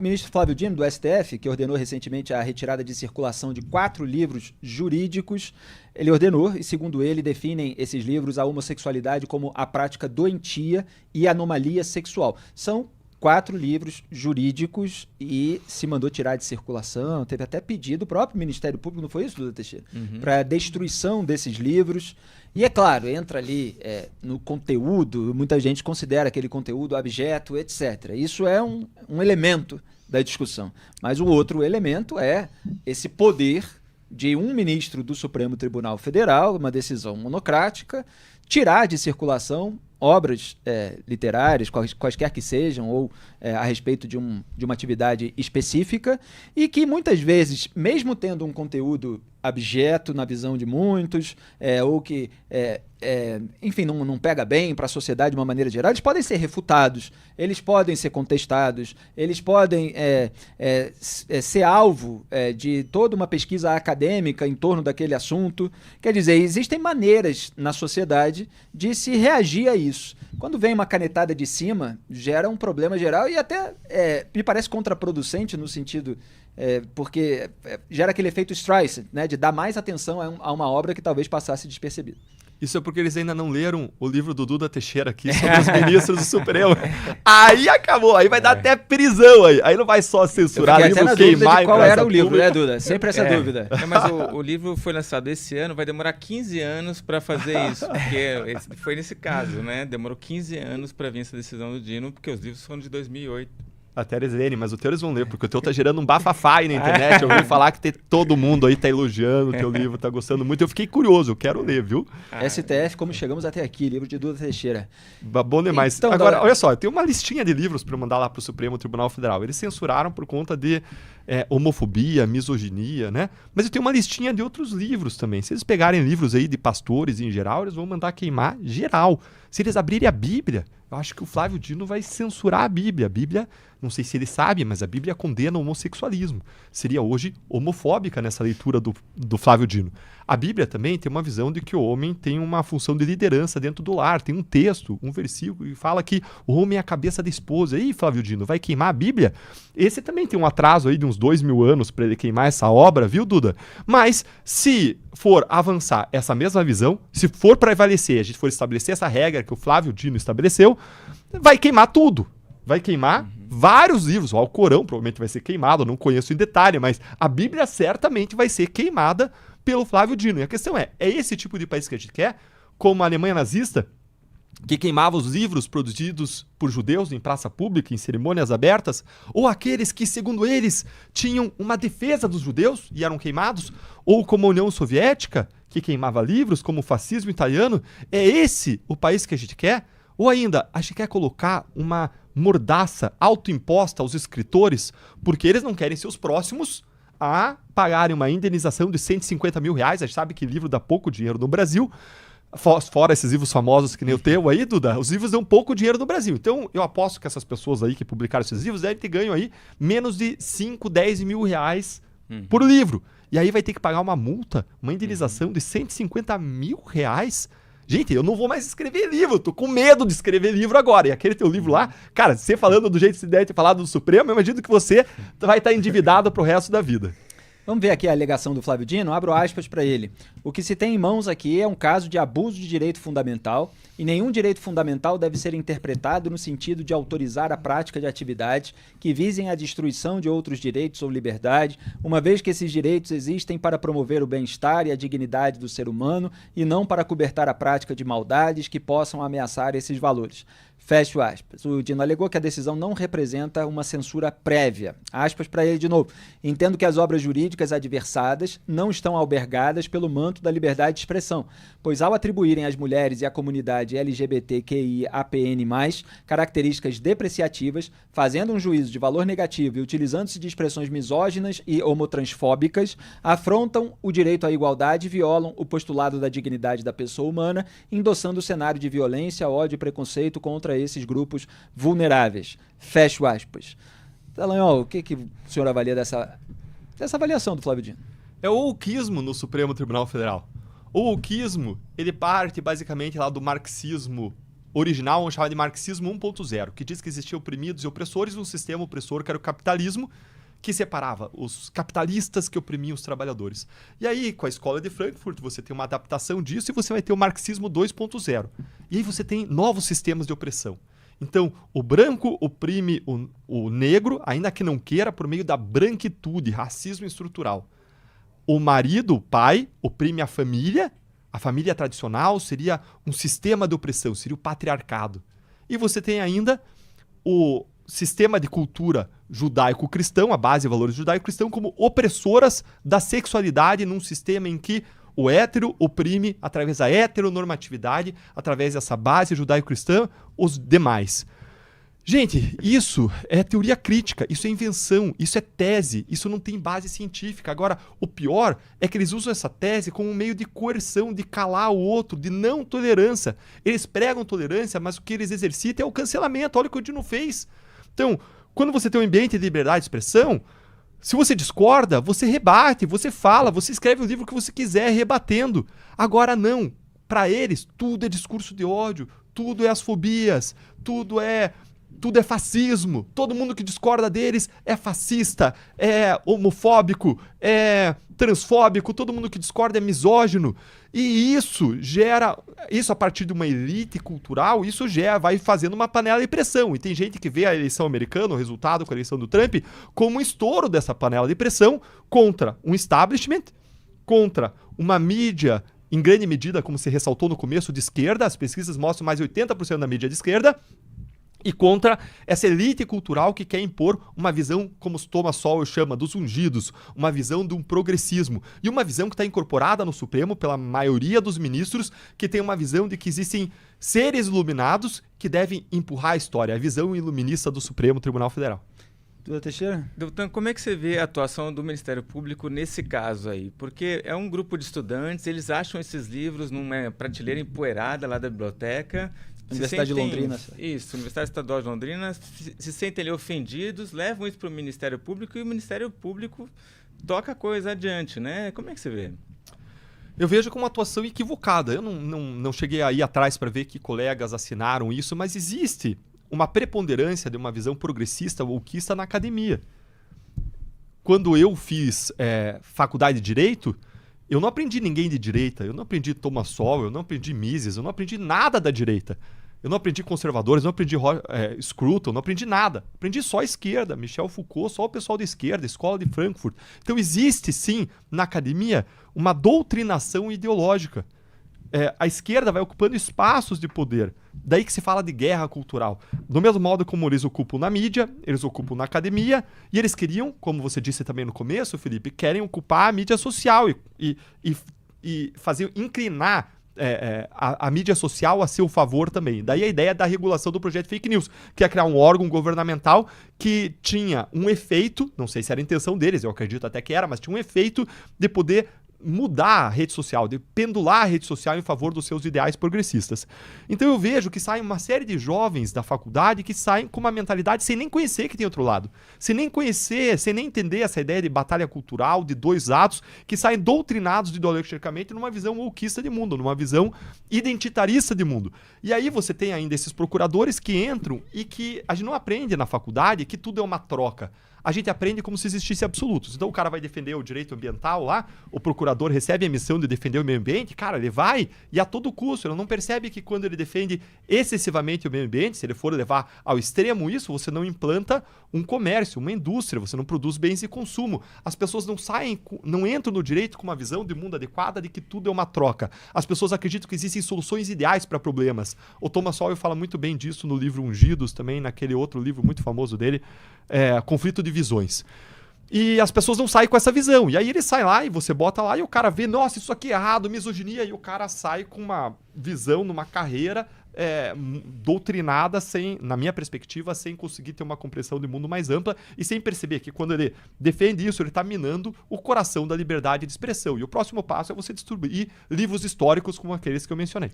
O ministro Flávio Dino, do STF, que ordenou recentemente a retirada de circulação de 4 livros jurídicos, ele ordenou, e segundo ele, definem esses livros a homossexualidade como a prática doentia e anomalia sexual. São 4 livros jurídicos e se mandou tirar de circulação, teve até pedido, o próprio Ministério Público, não foi isso, Duda Teixeira? Para destruição desses livros. E é claro, entra ali no conteúdo, muita gente considera aquele conteúdo abjeto, etc. Isso é um elemento da discussão. Mas o outro elemento é esse poder de um ministro do Supremo Tribunal Federal, uma decisão monocrática, tirar de circulação obras literárias, quaisquer que sejam, ou a respeito de uma atividade específica, e que muitas vezes, mesmo tendo um conteúdo abjeto na visão de muitos, ou que, enfim, não pega bem para a sociedade de uma maneira geral, eles podem ser refutados, eles podem ser contestados, eles podem ser alvo de toda uma pesquisa acadêmica em torno daquele assunto. Quer dizer, existem maneiras na sociedade de se reagir a isso. Quando vem uma canetada de cima, gera um problema geral e até me parece contraproducente no sentido... porque gera aquele efeito Streisand, né, de dar mais atenção a uma obra que talvez passasse despercebida. Isso é porque eles ainda não leram o livro do Duda Teixeira aqui sobre os ministros do Supremo. Aí acabou, aí vai dar até prisão aí não vai só censurar livro, queimar... Qual era o livro, né, Duda? Sempre essa dúvida. Mas o livro foi lançado esse ano, vai demorar 15 anos para fazer isso, porque foi nesse caso, né? Demorou 15 anos para vir essa decisão do Dino, porque os livros foram de 2008. Até eles lerem, mas o teu eles vão ler, porque o teu tá gerando um bafafá aí na internet. Eu ouvi falar que todo mundo aí tá elogiando o teu livro, tá gostando muito. Eu fiquei curioso, eu quero ler, viu? STF, como chegamos até aqui, livro de Duda Teixeira. Bom demais. Então, agora, olha só, eu tenho uma listinha de livros para mandar lá pro Supremo Tribunal Federal. Eles censuraram por conta de homofobia, misoginia, né? Mas eu tenho uma listinha de outros livros também. Se eles pegarem livros aí de pastores em geral, eles vão mandar queimar geral. Se eles abrirem a Bíblia, eu acho que o Flávio Dino vai censurar a Bíblia. A Bíblia, não sei se ele sabe, mas a Bíblia condena o homossexualismo. Seria hoje homofóbica nessa leitura do Flávio Dino. A Bíblia também tem uma visão de que o homem tem uma função de liderança dentro do lar. Tem um texto, um versículo, que fala que o homem é a cabeça da esposa. E aí, Flávio Dino, vai queimar a Bíblia? Esse também tem um atraso aí de uns 2000 anos para ele queimar essa obra, viu, Duda? Mas se for avançar essa mesma visão, se for prevalecer, a gente for estabelecer essa regra que o Flávio Dino estabeleceu, vai queimar tudo. Vai queimar vários livros. O Alcorão provavelmente vai ser queimado, eu não conheço em detalhe, mas a Bíblia certamente vai ser queimada pelo Flávio Dino. E a questão é esse tipo de país que a gente quer? Como a Alemanha nazista, que queimava os livros produzidos por judeus em praça pública, em cerimônias abertas, ou aqueles que, segundo eles, tinham uma defesa dos judeus e eram queimados, ou como a União Soviética, que queimava livros, como o fascismo italiano? É esse o país que a gente quer? Ou ainda, a gente quer colocar uma mordaça autoimposta aos escritores, porque eles não querem ser os próximos a pagarem uma indenização de 150 mil reais. A gente sabe que livro dá pouco dinheiro no Brasil, fora esses livros famosos que nem o teu aí, Duda, os livros dão pouco dinheiro no Brasil. Então, eu aposto que essas pessoas aí que publicaram esses livros devem ter ganho aí menos de 5, 10 mil reais por livro. E aí vai ter que pagar uma multa, uma indenização de 150 mil reais. Gente, eu não vou mais escrever livro, tô com medo de escrever livro agora. E aquele teu livro lá, cara, você falando do jeito que você deve ter falado do Supremo, eu imagino que você vai estar endividado pro resto da vida. Vamos ver aqui a alegação do Flávio Dino, abro aspas para ele. O que se tem em mãos aqui é um caso de abuso de direito fundamental e nenhum direito fundamental deve ser interpretado no sentido de autorizar a prática de atividades que visem a destruição de outros direitos ou liberdade, uma vez que esses direitos existem para promover o bem-estar e a dignidade do ser humano e não para cobertar a prática de maldades que possam ameaçar esses valores. Fecho aspas. O Dino alegou que a decisão não representa uma censura prévia. Aspas para ele de novo. Entendo que as obras jurídicas adversadas não estão albergadas pelo manto da liberdade de expressão, pois ao atribuírem às mulheres e à comunidade LGBTQIAPN+, características depreciativas, fazendo um juízo de valor negativo e utilizando-se de expressões misóginas e homotransfóbicas, afrontam o direito à igualdade e violam o postulado da dignidade da pessoa humana, endossando o cenário de violência, ódio e preconceito contra esses grupos vulneráveis. Fecho aspas. Dallagnol, o que o senhor avalia dessa avaliação do Flávio Dino? É o wokeismo no Supremo Tribunal Federal. O wokeismo, ele parte basicamente lá do marxismo original, vamos chamar de marxismo 1.0, que diz que existiam oprimidos e opressores, um sistema opressor que era o capitalismo, que separava os capitalistas que oprimiam os trabalhadores. E aí, com a escola de Frankfurt, você tem uma adaptação disso e você vai ter o marxismo 2.0. E aí você tem novos sistemas de opressão. Então, o branco oprime o negro, ainda que não queira, por meio da branquitude, racismo estrutural. O marido, o pai, oprime a família tradicional seria um sistema de opressão, seria o patriarcado. E você tem ainda o sistema de cultura judaico-cristão, a base de valores judaico-cristão, como opressoras da sexualidade num sistema em que o hétero oprime, através da heteronormatividade, através dessa base judaico-cristã, os demais. Gente, isso é teoria crítica, isso é invenção, isso é tese, isso não tem base científica. Agora, o pior é que eles usam essa tese como um meio de coerção, de calar o outro, de não tolerância. Eles pregam tolerância, mas o que eles exercitam é o cancelamento. Olha o que o Dino fez. Então, quando você tem um ambiente de liberdade de expressão, se você discorda, você rebate, você fala, você escreve o livro que você quiser rebatendo. Agora não. Para eles, tudo é discurso de ódio, tudo é as fobias, tudo é fascismo. Todo mundo que discorda deles é fascista, é homofóbico, é transfóbico, todo mundo que discorda é misógino. E isso a partir de uma elite cultural, isso vai fazendo uma panela de pressão. E tem gente que vê a eleição americana, o resultado com a eleição do Trump, como um estouro dessa panela de pressão contra um establishment, contra uma mídia, em grande medida, como se ressaltou no começo, de esquerda. As pesquisas mostram mais de 80% da mídia de esquerda. E contra essa elite cultural que quer impor uma visão, como Thomas Sowell chama, dos ungidos, uma visão de um progressismo. E uma visão que está incorporada no Supremo pela maioria dos ministros, que tem uma visão de que existem seres iluminados que devem empurrar a história, a visão iluminista do Supremo Tribunal Federal. Duda Teixeira? Doutor, como é que você vê a atuação do Ministério Público nesse caso aí? Porque é um grupo de estudantes, eles acham esses livros numa prateleira empoeirada lá da biblioteca. Universidade de Londrina. Isso, Universidade Estadual de Londrina, se sentem ali ofendidos, levam isso para o Ministério Público e o Ministério Público toca a coisa adiante, né? Como é que você vê? Eu vejo como uma atuação equivocada. Eu não cheguei aí atrás para ver que colegas assinaram isso, mas existe uma preponderância de uma visão progressista ou wokista na academia. Quando eu fiz faculdade de Direito, eu não aprendi ninguém de direita, eu não aprendi Thomas Sowell, eu não aprendi Mises, eu não aprendi nada da direita. Eu não aprendi conservadores, não aprendi Scruton, não aprendi nada. Aprendi só a esquerda, Michel Foucault, só o pessoal da esquerda, Escola de Frankfurt. Então existe, sim, na academia, uma doutrinação ideológica. A esquerda vai ocupando espaços de poder. Daí que se fala de guerra cultural. Do mesmo modo como eles ocupam na mídia, eles ocupam na academia, e eles queriam, como você disse também no começo, Felipe, querem ocupar a mídia social e fazer inclinar a mídia social a seu favor também. Daí a ideia da regulação do projeto Fake News, que é criar um órgão governamental que tinha um efeito, não sei se era a intenção deles, eu acredito até que era, mas tinha um efeito de poder mudar a rede social, de pendular a rede social em favor dos seus ideais progressistas. Então eu vejo que saem uma série de jovens da faculdade que saem com uma mentalidade sem nem conhecer que tem outro lado, sem nem conhecer, sem nem entender essa ideia de batalha cultural, de dois lados, que saem doutrinados ideologicamente numa visão wokista de mundo, numa visão identitarista de mundo. E aí você tem ainda esses procuradores que entram e que a gente não aprende na faculdade que tudo é uma troca. A gente aprende como se existisse absolutos. Então o cara vai defender o direito ambiental lá, o procurador recebe a missão de defender o meio ambiente, cara, ele vai e a todo custo. Ele não percebe que quando ele defende excessivamente o meio ambiente, se ele for levar ao extremo isso, você não implanta um comércio, uma indústria, você não produz bens de consumo. As pessoas não entram no direito com uma visão de mundo adequada de que tudo é uma troca. As pessoas acreditam que existem soluções ideais para problemas. O Thomas Sowell fala muito bem disso no livro Ungidos, também naquele outro livro muito famoso dele, Conflito de Visões. E as pessoas não saem com essa visão. E aí ele sai lá e você bota lá e o cara vê, nossa, isso aqui é errado, misoginia, e o cara sai com uma visão numa carreira doutrinada, na minha perspectiva, sem conseguir ter uma compreensão de mundo mais ampla e sem perceber que quando ele defende isso, ele está minando o coração da liberdade de expressão. E o próximo passo é você distribuir livros históricos como aqueles que eu mencionei.